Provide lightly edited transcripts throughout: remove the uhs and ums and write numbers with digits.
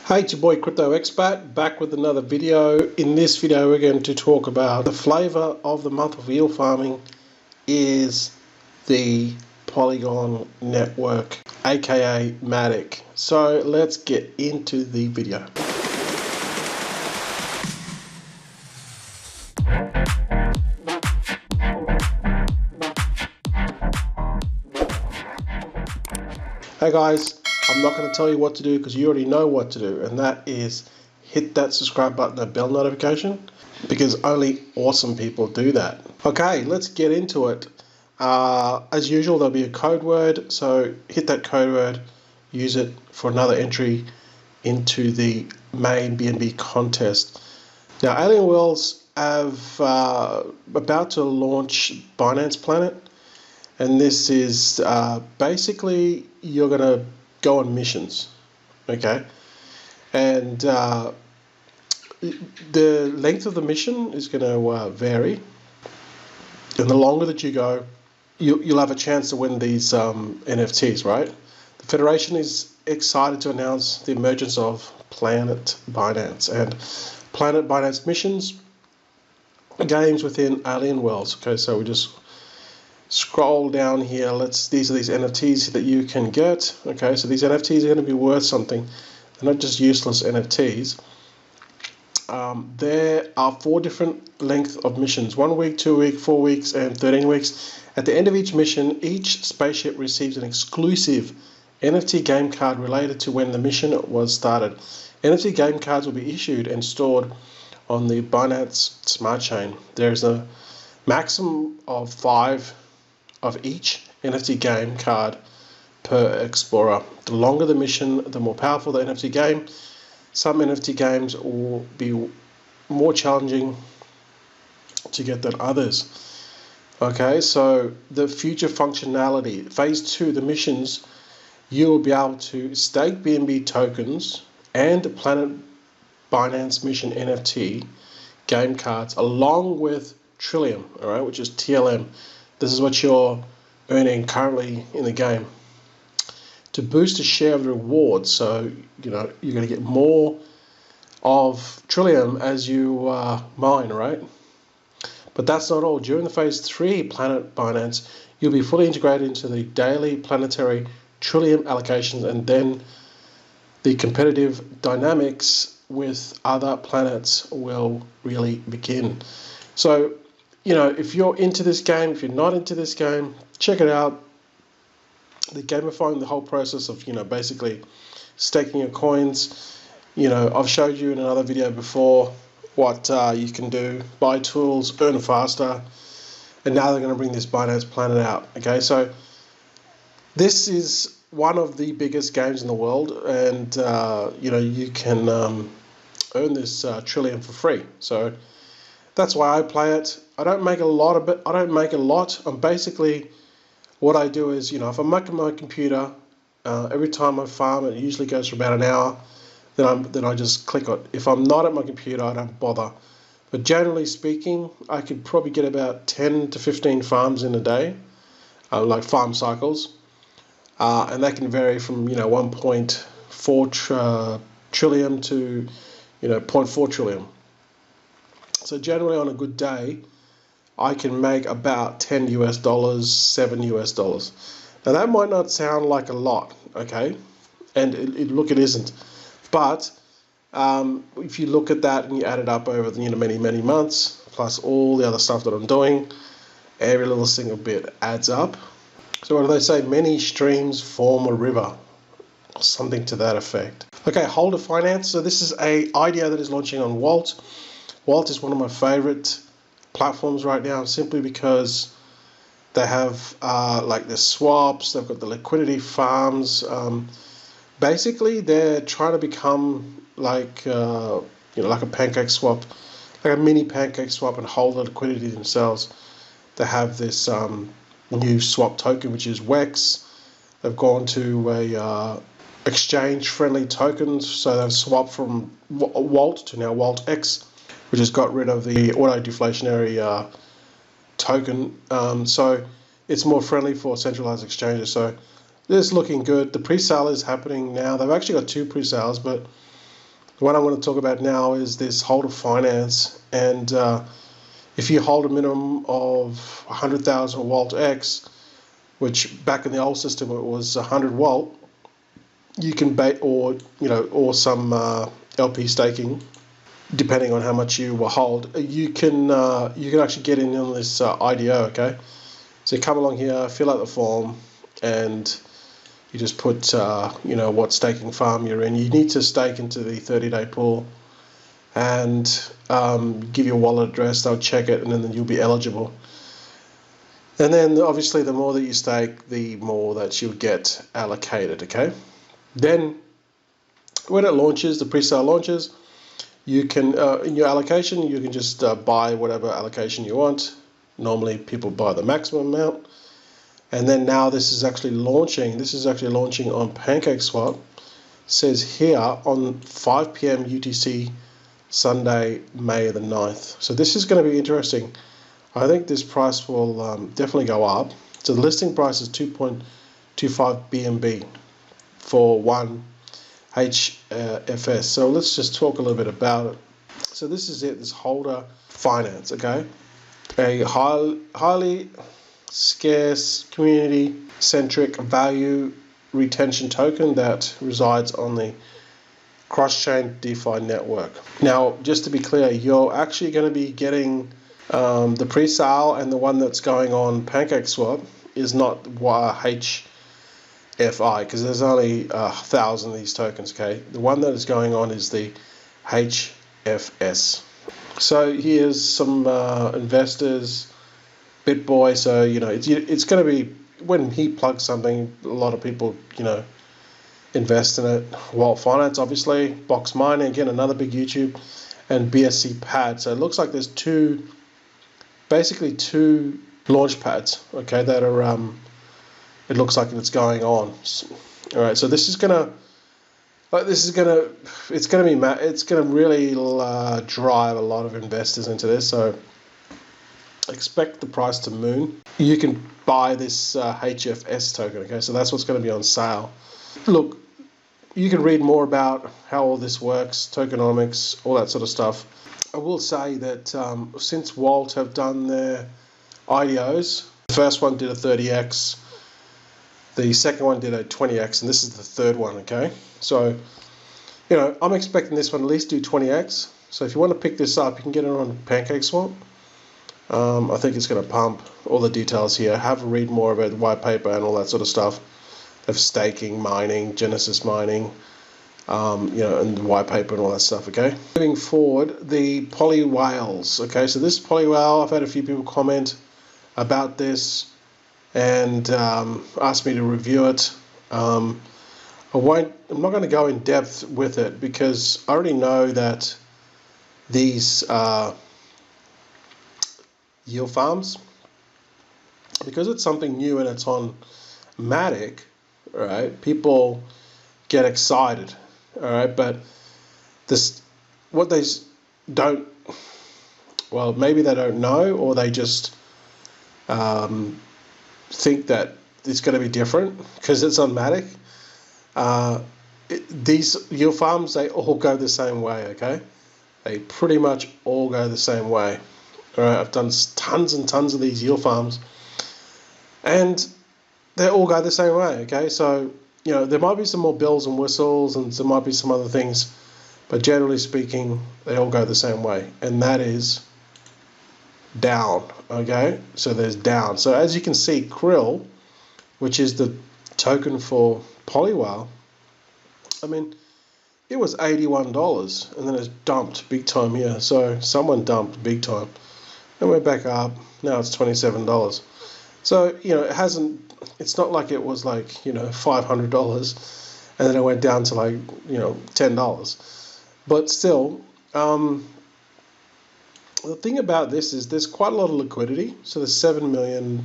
Hey, it's your boy Crypto Expat back with another video. In this video we're going to talk about the flavor of the month of eel farming is the Polygon network, aka Matic. So let's get into the video. Hey guys, I'm not going to tell you what to do because you already know what to do, and that is hit that subscribe button and bell notification because only awesome people do that. Okay, let's get into it. As usual, there'll be a code word, so hit that code word, use it for another entry into the main BNB contest. Now, Alien Worlds have about to launch Binance Planet, and this is basically you're going to go on missions, okay? And the length of the mission is going to vary, and the longer that you go, you'll have a chance to win these NFTs, right? The Federation is excited to announce the emergence of Planet Binance, and Planet Binance missions games within Alien Worlds. Okay, so we just scroll down here. These are these NFTs that you can get. Okay, so these NFTs are going to be worth something. They're not just useless NFTs. There are 4 different lengths of missions: 1 week, 2 week, 4 weeks, and 13 weeks. At the end of each mission, each spaceship receives an exclusive NFT game card related to when the mission was started. NFT game cards will be issued and stored on the Binance Smart Chain. There's a maximum of 5 of each NFT game card per explorer. The longer the mission, the more powerful the NFT game. Some NFT games will be more challenging to get than others. Okay, so the future functionality, phase 2, the missions, you will be able to stake BNB tokens and Planet Binance Mission NFT game cards along with Trillium, all right, which is TLM. This is what you're earning currently in the game. To boost a share of the rewards, so you know you're going to get more of Trillium as you mine, right? But that's not all. During the phase 3 Planet Binance, you'll be fully integrated into the daily planetary Trillium allocations, and then the competitive dynamics with other planets will really begin. So, you know, if you're into this game, if you're not into this game, check it out. They're gamifying the whole process of, you know, basically staking your coins. You know, I've showed you in another video before what you can do, buy tools, earn faster, and now they're going to bring this Binance Planet out. Okay, so this is one of the biggest games in the world, and you know, you can earn this Trillium for free. So that's why I play it. I don't make a lot of it. I don't make a lot. I'm basically, what I do is, you know, if I'm at my computer, every time I farm, it usually goes for about an hour. Then I just click on it. If I'm not at my computer, I don't bother. But generally speaking, I could probably get about 10 to 15 farms in a day, like farm cycles, and that can vary from, you know, 1.4 trillium to, you know, 0.4 trillium. So generally on a good day, I can make about $10 US, $7 US. Now that might not sound like a lot, okay? And it isn't. But if you look at that and you add it up over the, you know, many months, plus all the other stuff that I'm doing, every little single bit adds up. So what do they say? Many streams form a river, or something to that effect. Okay, Wault Finance. So this is a idea that is launching on Wault. Wault is one of my favorite platforms right now, simply because they have like the swaps, they've got the liquidity farms. Basically, they're trying to become like you know, like a pancake swap, like a mini pancake swap, and hold the liquidity themselves. They have this new swap token, which is WEX. They've gone to a exchange-friendly tokens, so they've swapped from Wault to now Wault X, which has got rid of the auto-deflationary token. So it's more friendly for centralized exchanges. So this is looking good. The pre-sale is happening now. They've actually got 2 pre-sales, but What I'm going to talk about now is this Wault Finance, and if you hold a minimum of 100,000 Wault X, which back in the old system it was 100 Wault, you can or some LP staking, depending on how much you will hold. You can actually get in on this IDO. Okay, so you come along here, fill out the form, and you just put what staking farm you're in. You need to stake into the 30-day pool, and give your wallet address. They'll check it, and then you'll be eligible. And then obviously the more that you stake, the more that you'll get allocated. Okay, then when it launches, the pre-sale launches, you can in your allocation you can just buy whatever allocation you want. Normally people buy the maximum amount. And then now this is actually launching on PancakeSwap. It says here on 5 p.m. UTC, Sunday, May the 9th. So this is going to be interesting. I think this price will definitely go up. So the listing price is 2.25 BNB for one HFS. So let's just talk a little bit about it. So this is it, this Wault Finance, okay? A highly scarce, community-centric value retention token that resides on the cross-chain DeFi network. Now, just to be clear, you're actually going to be getting the pre-sale, and the one that's going on PancakeSwap is not HFI, because there's only 1,000 of these tokens, okay? The one that is going on is the HFS. So here's some investors, BitBoy. So it's going to be, when he plugs something, a lot of people invest in it. Wault Finance, obviously, Box Mining, again another big YouTube, and BSC Pad. So it looks like there's basically two launch pads, okay, that are it looks like it's going on. All right, so it's gonna really drive a lot of investors into this. So expect the price to moon. You can buy this HFS token, okay? So that's what's going to be on sale. Look, you can read more about how all this works, tokenomics, all that sort of stuff. I will say that since Wault have done their IDOs, the first one did a 30x, the second one did a 20x, and this is the third one, okay? So, I'm expecting this one at least do 20x. So if you want to pick this up, you can get it on PancakeSwap. I think it's going to pump. All the details here. Have a read more about the white paper and all that sort of stuff. Of staking, mining, Genesis mining, and the white paper and all that stuff, okay? Moving forward, the poly whales, okay? So this poly whale, I've had a few people comment about this and asked me to review it. I'm not going to go in depth with it because I already know that these yield farms, because it's something new and it's on Matic, right? People get excited, all right? But what they don't, well, maybe they don't know, or they just think that it's going to be different because it's on Matic. These yield farms, they all go the same way, okay? They pretty much all go the same way. All right, I've done tons and tons of these yield farms, and they all go the same way, okay? So, there might be some more bells and whistles, and there might be some other things, but generally speaking, they all go the same way, and that is down, okay? So there's down. So as you can see, Krill, which is the token for Polywhale, it was $81, and then it's dumped big time here. So someone dumped big time. And we're back up. Now it's $27. So, it's not like it was like, $500 and then it went down to like, $10. But still, the thing about this is there's quite a lot of liquidity. So there's over $7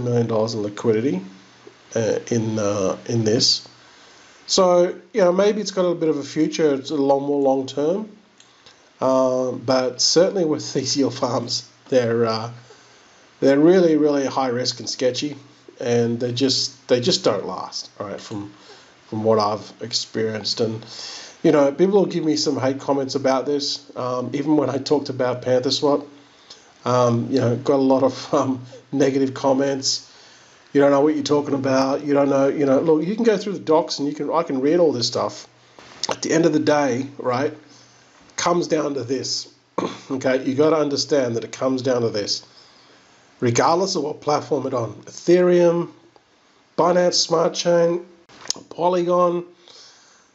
million in liquidity in this. So, maybe it's got a bit of a future. It's a more long term. But certainly with these yield farms, they're really, really high risk and sketchy, and they just don't last. All right, from from what I've experienced. And people will give me some hate comments about this. Even when I talked about Panther Swap, got a lot of negative comments. You don't know what you're talking about. You don't know. Look, you can go through the docs and I can read all this stuff. At the end of the day, right, comes down to this. Okay, you got to understand that it comes down to this. Regardless of what platform it's on, Ethereum, Binance Smart Chain, Polygon,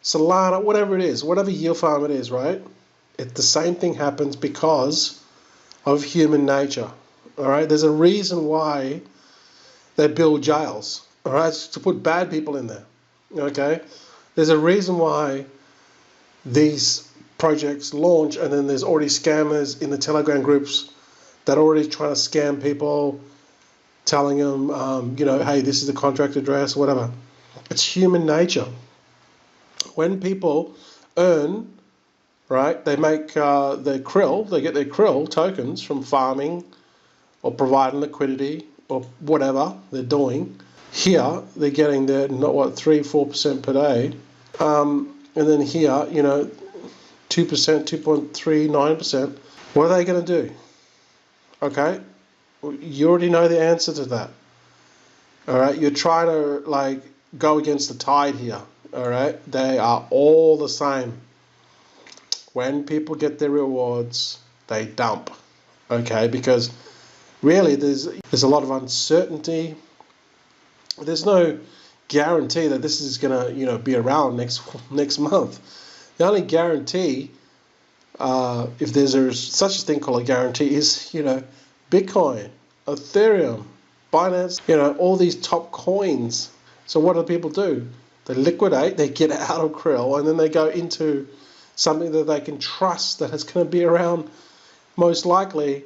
Solana, whatever it is, whatever yield farm it is, right? The same thing happens because of human nature. All right, there's a reason why they build jails. All right, it's to put bad people in there. Okay, there's a reason why these projects launch, and then there's already scammers in the Telegram groups that are already trying to scam people, telling them, hey, this is the contract address, whatever. It's human nature. When people earn, right, they make their krill, they get their krill tokens from farming or providing liquidity or whatever they're doing. Here, they're getting their, 3-4% per day. And then here, 2%, 2.39%. What are they going to do? Okay, you already know the answer to that. All right, you're trying to go against the tide here. All right, they are all the same. When people get their rewards, they dump. Okay, because really there's a lot of uncertainty. There's no guarantee that this is gonna be around next month. The only guarantee, if there's such a thing called a guarantee, is Bitcoin, Ethereum, Binance, all these top coins. So what do people do? They liquidate, they get out of krill, and then they go into something that they can trust that is going to be around most likely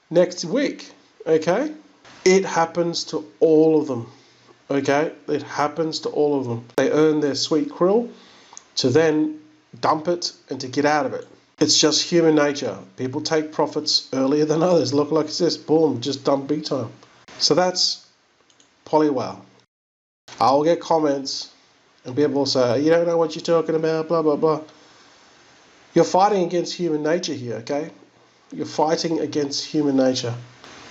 next week. Okay, it happens to all of them. Okay, it happens to all of them. They earn their sweet krill to then dump it and to get out of it. It's just human nature. People take profits earlier than others. Look like this, boom, just dump big time. So that's Polywhale. I'll get comments and people will say, you don't know what you're talking about, blah, blah, blah. You're fighting against human nature here, okay? You're fighting against human nature.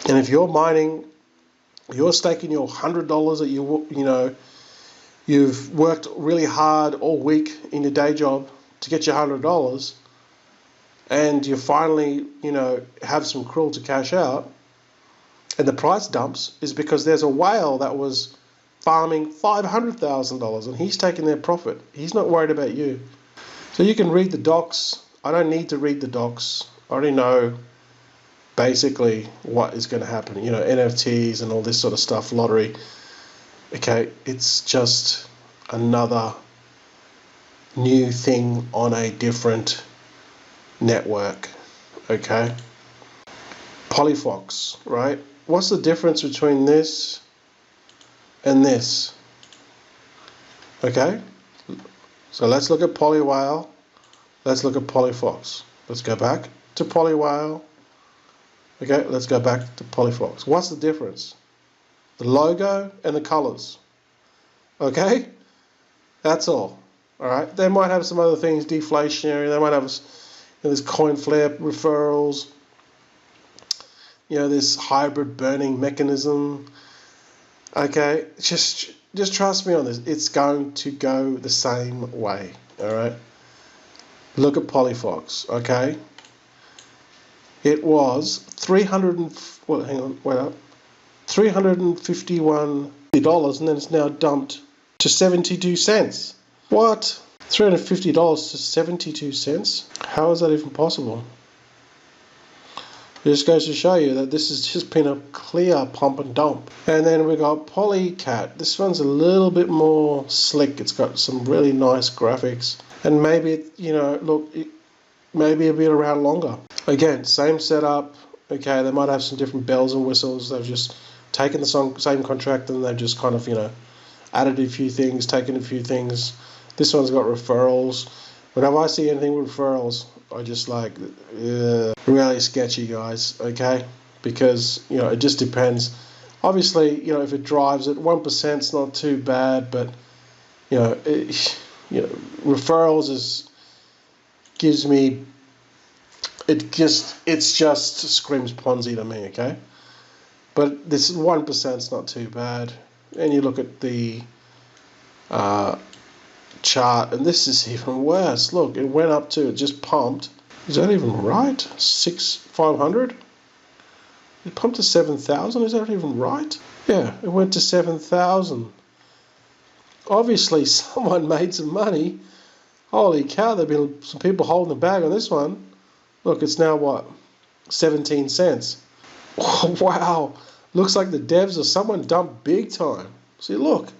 And if you're mining, you're staking your $100 that you've worked really hard all week in your day job to get your $100, and you finally, have some krill to cash out, and the price dumps, is because there's a whale that was farming $500,000 and he's taking their profit. He's not worried about you. So you can read the docs. I don't need to read the docs. I already know basically what is going to happen. NFTs and all this sort of stuff, lottery. Okay, it's just another new thing on a different network. Okay. Polyfox, right? What's the difference between this and this? Okay. So let's look at Polywhale. Let's look at Polyfox. Let's go back to Polywhale. Okay, let's go back to Polyfox. What's the difference? The logo and the colors. Okay? That's all. Alright? They might have some other things, deflationary. They might have this coin flip, referrals. This hybrid burning mechanism. Okay? Just trust me on this. It's going to go the same way. Alright? Look at Polyfox. Okay? It was $351, and then it's now dumped to 72 cents. What? $350 to 72 cents? How is that even possible? It just goes to show you that this has just been a clear pump and dump. And then we got Polycat. This one's a little bit more slick. It's got some really nice graphics, and maybe maybe a bit around longer. Again, same setup. Okay, they might have some different bells and whistles. They've just taken the same contract and they've just kind of, added a few things, taken a few things. This one's got referrals. Whenever I see anything with referrals, I just really sketchy, guys, okay? Because, it just depends. Obviously, if it drives it, 1%'s not too bad, but Referrals gives me, it's just screams Ponzi to me, okay? But this 1% is not too bad. And you look at the chart, and this is even worse. Look, it went up to, it just pumped. Is that even right? 500? It pumped to 7,000. Is that even right? Yeah, it went to 7,000. Obviously, someone made some money. Holy cow, there've been some people holding the bag on this one. Look, it's now what? 17 cents. Oh, wow. Looks like the devs or someone dumped big time. See, look.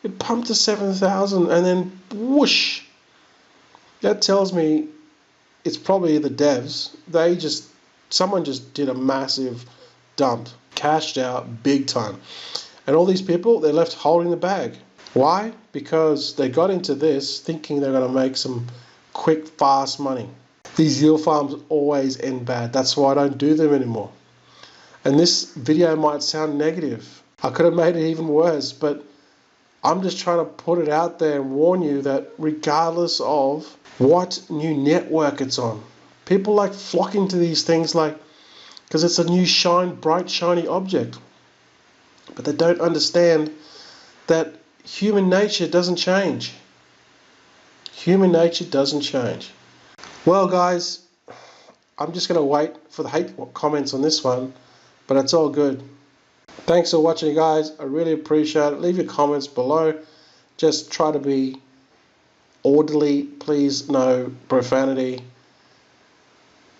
It pumped to 7,000 and then whoosh. That tells me it's probably the devs. Someone just did a massive dump. Cashed out big time. And all these people, they're left holding the bag. Why? Because they got into this thinking they're going to make some quick, fast money. These yield farms always end bad. That's why I don't do them anymore. And this video might sound negative. I could have made it even worse, but I'm just trying to put it out there and warn you that regardless of what new network it's on, people like flocking to these things because it's a new bright, shiny object. But they don't understand that human nature doesn't change. Human nature doesn't change. Well, guys, I'm just going to wait for the hate comments on this one, but it's all good. Thanks for watching, guys. I really appreciate it. Leave your comments below. Just try to be orderly. Please, no profanity.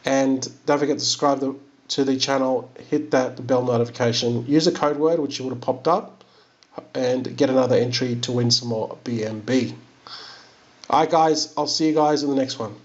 And don't forget to subscribe to the channel. Hit the bell notification. Use a code word, which would have popped up, and get another entry to win some more BNB. Alright, guys. I'll see you guys in the next one.